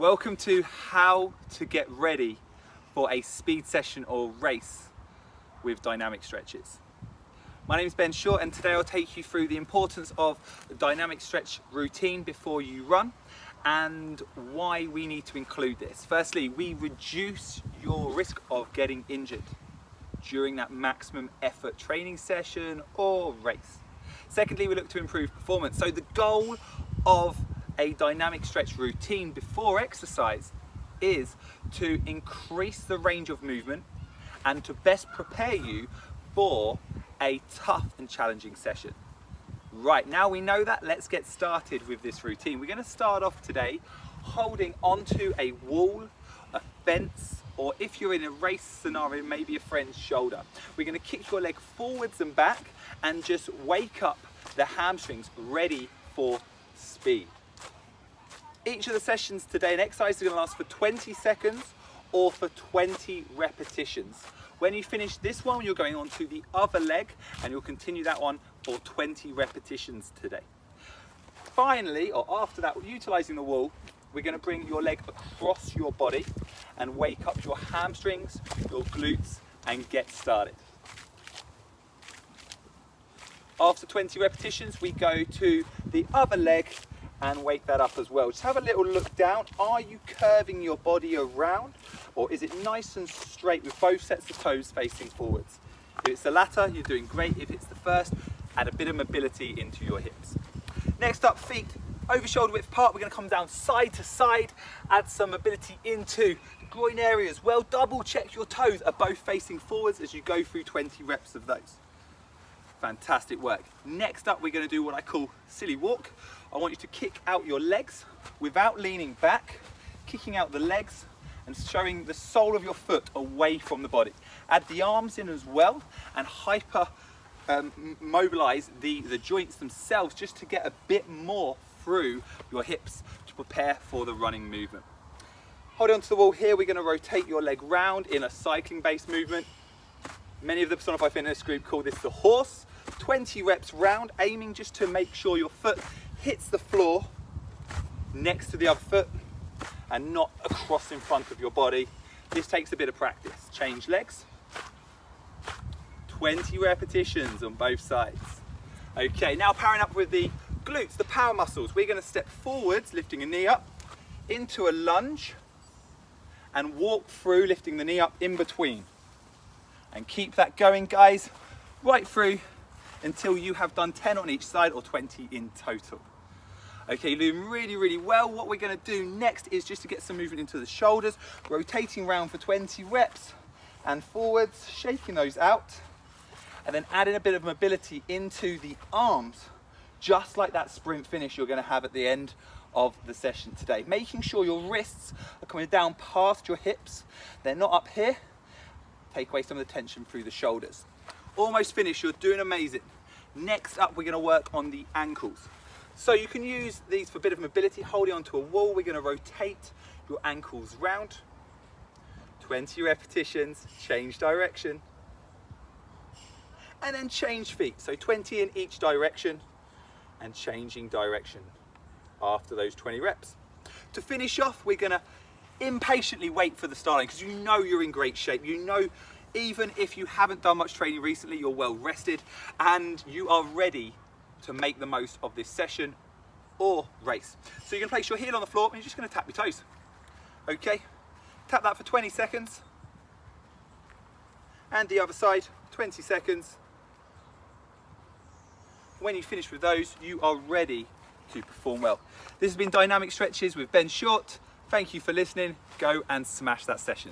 Welcome to how to get ready for a speed session or race with dynamic stretches. My name is Ben Short and today I'll take you through the importance of the dynamic stretch routine before you run and why we need to include this. Firstly, we reduce your risk of getting injured during that maximum effort training session or race. Secondly, we look to improve performance. So the goal of a dynamic stretch routine before exercise is to increase the range of movement and to best prepare you for a tough and challenging session. Right, now we know that, let's get started with this routine. We're going to start off today holding onto a wall, a fence, or if you're in a race scenario, maybe a friend's shoulder. We're going to kick your leg forwards and back and just wake up the hamstrings ready for speed. Each of the sessions today, an exercise is going to last for 20 seconds or for 20 repetitions. When you finish this one, you're going on to the other leg and you'll continue that one for 20 repetitions today. Finally, or after that, utilizing the wall, we're going to bring your leg across your body and wake up your hamstrings, your glutes, and get started. After 20 repetitions, we go to the other leg and wake that up as well. Just have a little look down. Are you curving your body around, or is it nice and straight with both sets of toes facing forwards? If it's the latter, you're doing great. If it's the first, add a bit of mobility into your hips. Next up, feet over shoulder width apart. We're going to come down side to side, add some mobility into the groin area as well. Double check your toes are both facing forwards as you go through 20 reps of those. Fantastic work. Next up, we're going to do what I call silly walk. I want you to kick out your legs without leaning back, kicking out the legs and showing the sole of your foot away from the body. Add the arms in as well and mobilize the joints themselves just to get a bit more through your hips to prepare for the running movement. Hold on to the wall here. We're going to rotate your leg round in a cycling based movement. Many of the Personify Fitness group call this the horse. 20 reps round, aiming just to make sure your foot hits the floor next to the other foot and not across in front of your body. This takes a bit of practice. Change legs. 20 repetitions on both sides. Okay, now powering up with the glutes, the power muscles. We're going to step forwards, lifting a knee up, into a lunge, and walk through, lifting the knee up in between. And keep that going, guys, right through until you have done 10 on each side or 20 in total. Okay, you're doing really, really well. What we're going to do next is just to get some movement into the shoulders, rotating around for 20 reps and forwards, shaking those out, and then adding a bit of mobility into the arms, just like that sprint finish you're going to have at the end of the session today. Making sure your wrists are coming down past your hips. They're not up here. Take away some of the tension through the shoulders. Almost finished, you're doing amazing. Next up, we're going to work on the ankles. So you can use these for a bit of mobility, holding onto a wall. We're going to rotate your ankles round. 20 repetitions, change direction. And then change feet. So 20 in each direction and changing direction after those 20 reps. To finish off, we're going to impatiently wait for the start line because you know you're in great shape. You know, even if you haven't done much training recently, you're well rested and you are ready to make the most of this session or race. So you're going to place your heel on the floor and you're just going to tap your toes. Okay, tap that for 20 seconds. And the other side, 20 seconds. When you finish with those, you are ready to perform well. This has been Dynamic Stretches with Ben Short. Thank you for listening. Go and smash that session.